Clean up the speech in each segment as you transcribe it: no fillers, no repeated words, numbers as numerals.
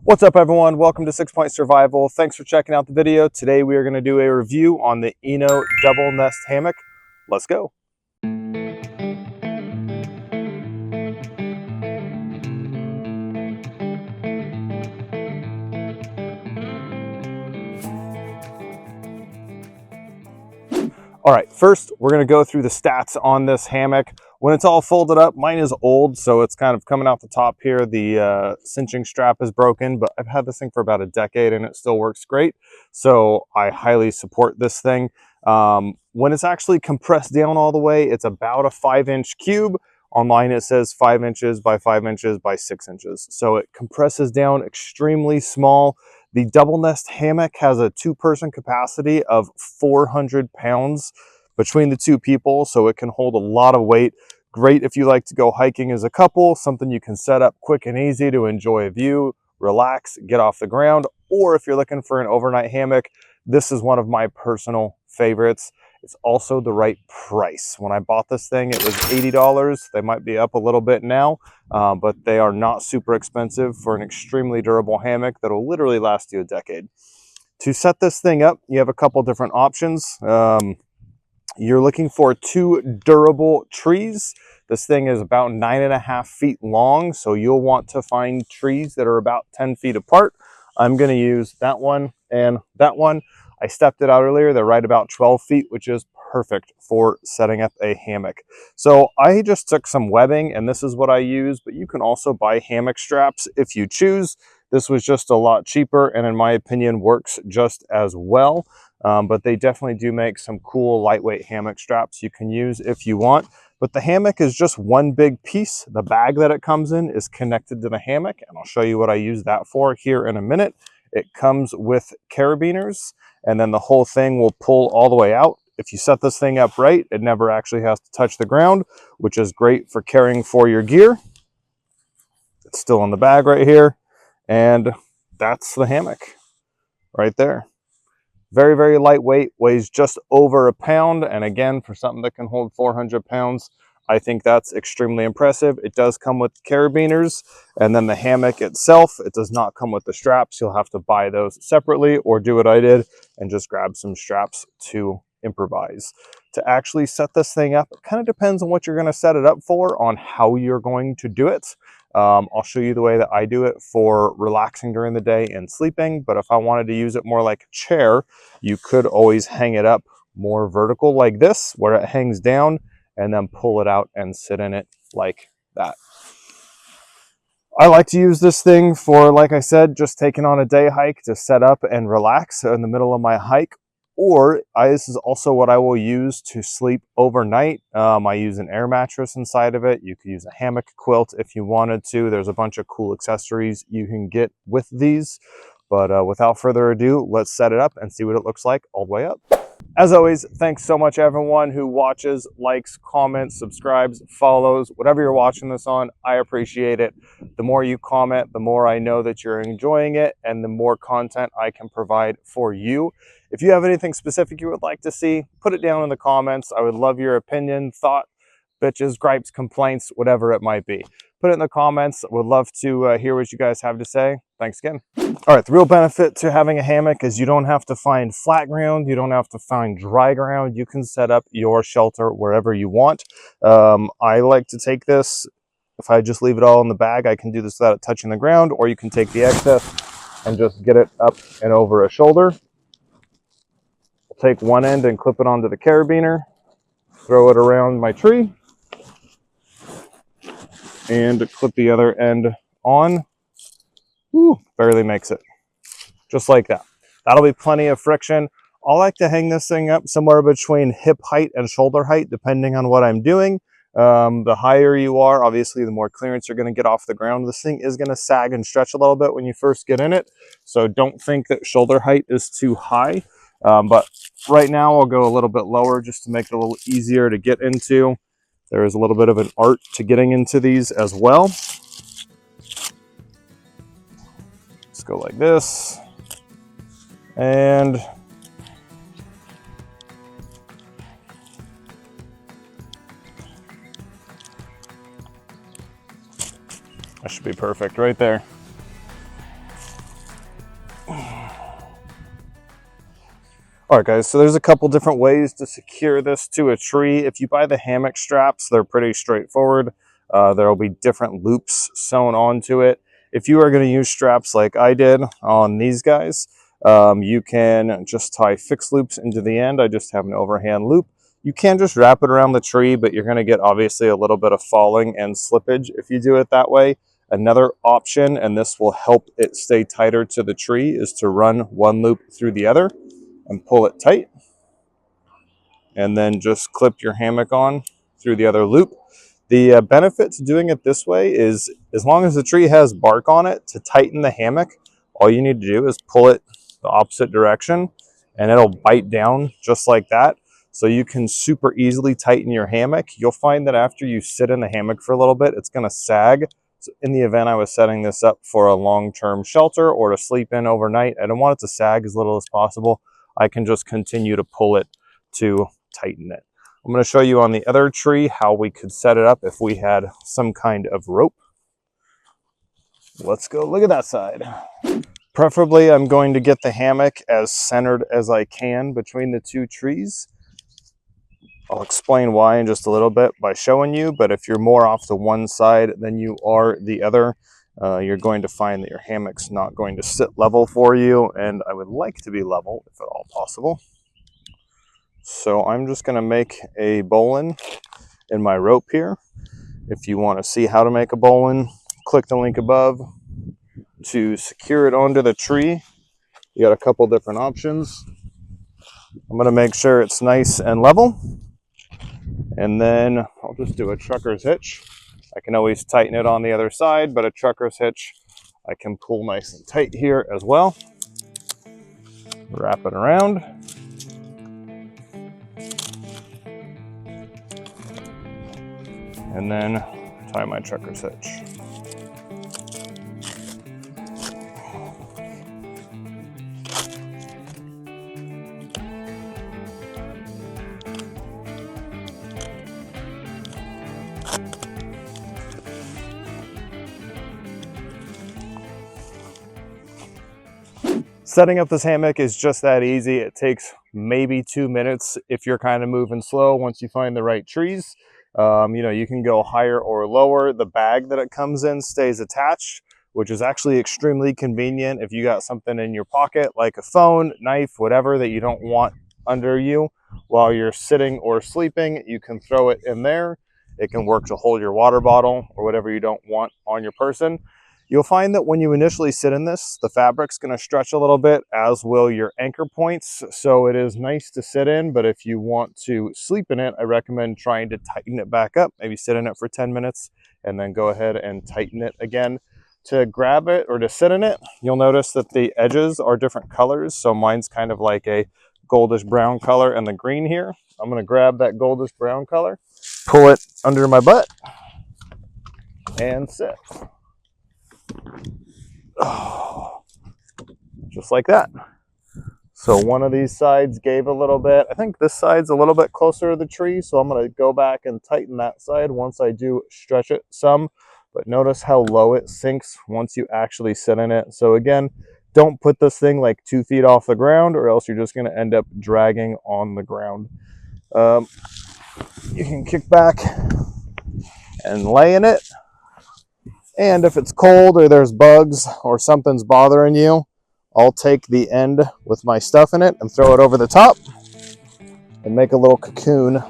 What's up everyone, welcome to 6 Point Survival. Thanks for checking out the video. Today we are going to do a review on the ENO DoubleNest Hammock. Let's go. All right, first we're going to go through the stats on this hammock. When it's all folded up, mine is old, so it's kind of coming out the top here. The cinching strap is broken, but I've had this thing for about a decade and it still works great. So I highly support this thing. When it's actually compressed down all the way, it's about a 5-inch cube. Online it says 5 inches by 5 inches by 6 inches. So it compresses down extremely small. The DoubleNest Hammock has a 2-person capacity of 400 pounds between the 2 people, so it can hold a lot of weight. Great if you like to go hiking as a couple, something you can set up quick and easy to enjoy a view, relax, get off the ground, or if you're looking for an overnight hammock, this is one of my personal favorites. It's also the right price. When I bought this thing, it was $80. They might be up a little bit now, but they are not super expensive for an extremely durable hammock that will literally last you a decade. To set this thing up, you have a couple different options. You're looking for 2 durable trees. This thing is about 9.5 feet long, so you'll want to find trees that are about 10 feet apart. I'm going to use that one and that one. I stepped it out earlier. They're right about 12 feet, which is perfect for setting up a hammock. So I just took some webbing and this is what I use, but you can also buy hammock straps if you choose. This was just a lot cheaper and in my opinion works just as well. But they definitely do make some cool lightweight hammock straps you can use if you want. But the hammock is just one big piece. The bag that it comes in is connected to the hammock, and I'll show you what I use that for here in a minute. It comes with carabiners, and then the whole thing will pull all the way out. If you set this thing up right, it never actually has to touch the ground, which is great for carrying for your gear. It's still in the bag right here, and that's the hammock right there. Very, very lightweight, weighs just over a pound. And again, for something that can hold 400 pounds, I think that's extremely impressive. It does come with carabiners, and then the hammock itself, it does not come with the straps. You'll have to buy those separately or do what I did and just grab some straps to improvise. To actually set this thing up, it kind of depends on what you're going to set it up for, on how you're going to do it. I'll show you the way that I do it for relaxing during the day and sleeping, but if I wanted to use it more like a chair, you could always hang it up more vertical like this, where it hangs down, and then pull it out and sit in it like that. I like to use this thing for, like I said, just taking on a day hike to set up and relax in the middle of my hike. Or this is also what I will use to sleep overnight. I use an air mattress inside of it. You could use a hammock quilt if you wanted to. There's a bunch of cool accessories you can get with these. But without further ado, let's set it up and see what it looks like all the way up. As always, thanks so much everyone who watches, likes, comments, subscribes, follows, whatever you're watching this on. I appreciate it. The more you comment, the more I know that you're enjoying it and the more content I can provide for you. If you have anything specific you would like to see, put it down in the comments. I would love your opinion, thought, bitches, gripes, complaints, whatever it might be. Put it in the comments. Would love to hear what you guys have to say. Thanks again. All right, the real benefit to having a hammock is you don't have to find flat ground. You don't have to find dry ground. You can set up your shelter wherever you want. I like to take this. If I just leave it all in the bag, I can do this without it touching the ground, or you can take the excess and just get it up and over a shoulder. I'll take one end and clip it onto the carabiner, throw it around my tree, and clip the other end on. Woo, barely makes it. Just like that. That'll be plenty of friction. I like to hang this thing up somewhere between hip height and shoulder height, depending on what I'm doing. The higher you are, obviously, the more clearance you're going to get off the ground. This thing is going to sag and stretch a little bit when you first get in it. So don't think that shoulder height is too high. But right now I'll go a little bit lower just to make it a little easier to get into. There is a little bit of an art to getting into these as well. Let's go like this. And that should be perfect right there. All right, guys, so there's a couple different ways to secure this to a tree. If you buy the hammock straps, they're pretty straightforward. There will be different loops sewn onto it. If you are going to use straps like I did on these guys, you can just tie fixed loops into the end. I just have an overhand loop. You can just wrap it around the tree, but you're going to get obviously a little bit of falling and slippage if you do it that way. Another option, and this will help it stay tighter to the tree, is to run one loop through the other and pull it tight, and then just clip your hammock on through the other loop. The benefit to doing it this way is, as long as the tree has bark on it, to tighten the hammock, all you need to do is pull it the opposite direction and it'll bite down just like that. So you can super easily tighten your hammock. You'll find that after you sit in the hammock for a little bit, it's going to sag. So in the event I was setting this up for a long-term shelter or to sleep in overnight, I don't want it to sag as little as possible. I can just continue to pull it to tighten it. I'm going to show you on the other tree how we could set it up if we had some kind of rope. Let's go look at that side. Preferably, I'm going to get the hammock as centered as I can between the two trees. I'll explain why in just a little bit by showing you, but if you're more off to one side than you are the other, you're going to find that your hammock's not going to sit level for you, and I would like to be level if at all possible. So I'm just going to make a bowline in my rope here. If you want to see how to make a bowline, click the link above. To secure it onto the tree, you got a couple different options. I'm going to make sure it's nice and level, and then I'll just do a trucker's hitch. I can always tighten it on the other side, but a trucker's hitch I can pull nice and tight here as well. Wrap it around. And then tie my trucker's hitch. Setting up this hammock is just that easy. It takes maybe 2 minutes if you're kind of moving slow once you find the right trees. You can go higher or lower. The bag that it comes in stays attached, which is actually extremely convenient if you got something in your pocket like a phone, knife, whatever that you don't want under you while you're sitting or sleeping. You can throw it in there. It can work to hold your water bottle or whatever you don't want on your person. You'll find that when you initially sit in this, the fabric's going to stretch a little bit, as will your anchor points. So it is nice to sit in, but if you want to sleep in it, I recommend trying to tighten it back up. Maybe sit in it for 10 minutes and then go ahead and tighten it again. To grab it or to sit in it, you'll notice that the edges are different colors. So mine's kind of like a goldish brown color, and the green here, I'm going to grab that goldish brown color, pull it under my butt, and sit. Oh, just like that. So one of these sides gave a little bit. I think this side's a little bit closer to the tree, so I'm going to go back and tighten that side once I do stretch it some. But notice how low it sinks once you actually sit in it. So again, don't put this thing like 2 feet off the ground, or else you're just going to end up dragging on the ground. You can kick back and lay in it. And if it's cold or there's bugs or something's bothering you, I'll take the end with my stuff in it and throw it over the top and make a little cocoon.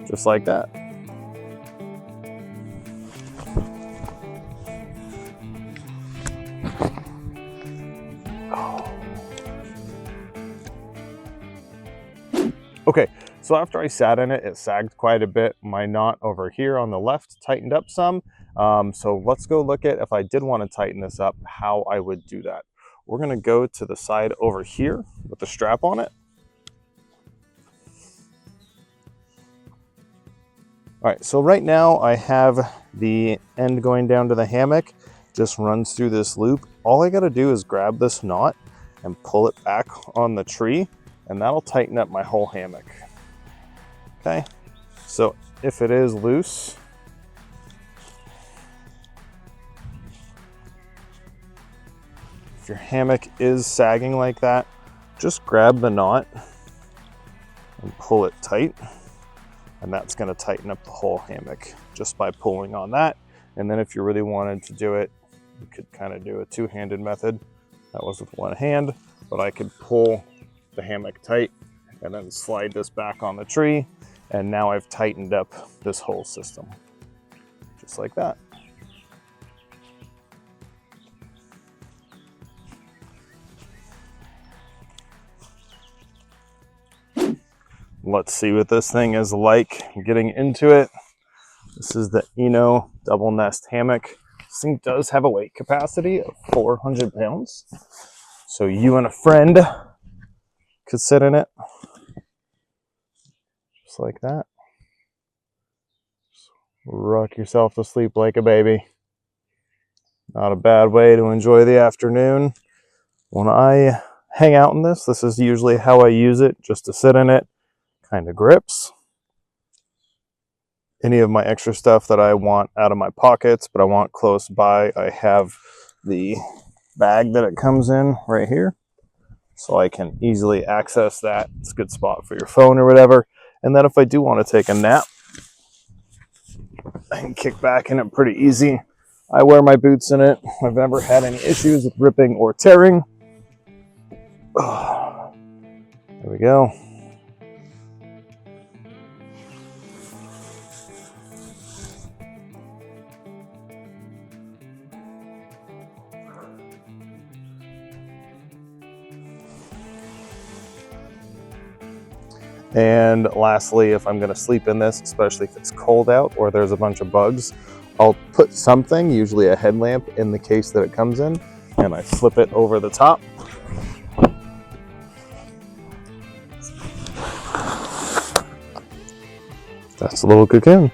Just like that. Okay, so after I sat in it, it sagged quite a bit. My knot over here on the left tightened up some. So let's go look at, if I did want to tighten this up, how I would do that. We're going to go to the side over here with the strap on it. All right, so right now I have the end going down to the hammock, just runs through this loop. All I got to do is grab this knot and pull it back on the tree, and that'll tighten up my whole hammock. Okay, so if it is loose, your hammock is sagging like that, just grab the knot and pull it tight. And that's going to tighten up the whole hammock just by pulling on that. And then if you really wanted to do it, you could kind of do a two-handed method. That was with one hand, but I could pull the hammock tight and then slide this back on the tree. And now I've tightened up this whole system, just like that. Let's see what this thing is like getting into it. This is the ENO DoubleNest Hammock. This thing does have a weight capacity of 400 pounds. So you and a friend could sit in it. Just like that. Just rock yourself to sleep like a baby. Not a bad way to enjoy the afternoon. When I hang out in this, this is usually how I use it, just to sit in it. Kind of grips. Any of my extra stuff that I want out of my pockets, but I want close by, I have the bag that it comes in right here. So I can easily access that. It's a good spot for your phone or whatever. And then if I do want to take a nap, I can kick back in it pretty easy. I wear my boots in it. I've never had any issues with ripping or tearing. There we go. And lastly, if I'm going to sleep in this, especially if it's cold out or there's a bunch of bugs, I'll put something, usually a headlamp, in the case that it comes in, and I flip it over the top. That's a little cocoon.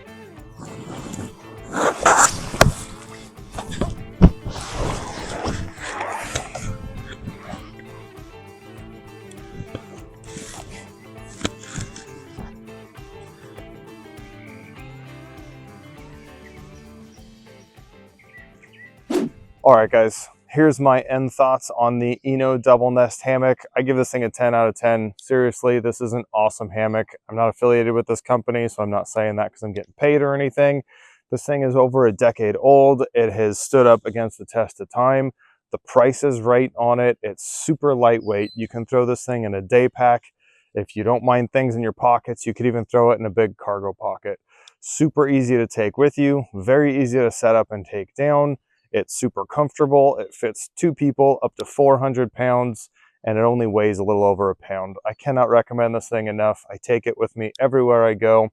All right, guys, here's my end thoughts on the ENO DoubleNest Hammock. I give this thing a 10 out of 10. Seriously, this is an awesome hammock. I'm not affiliated with this company, so I'm not saying that because I'm getting paid or anything. This thing is over a decade old. It has stood up against the test of time. The price is right on it. It's super lightweight. You can throw this thing in a day pack. If you don't mind things in your pockets, you could even throw it in a big cargo pocket. Super easy to take with you. Very easy to set up and take down. It's super comfortable. It fits 2 people up to 400 pounds, and it only weighs a little over a pound. I cannot recommend this thing enough. I take it with me everywhere I go.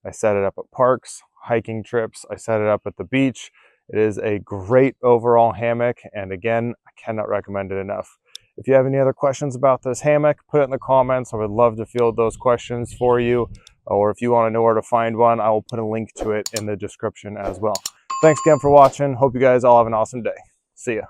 I set it up at parks, hiking trips. I set it up at the beach. It is a great overall hammock, and again, I cannot recommend it enough. If you have any other questions about this hammock, put it in the comments. I would love to field those questions for you. Or if you want to know where to find one, I will put a link to it in the description as well. Thanks again for watching. Hope you guys all have an awesome day. See ya.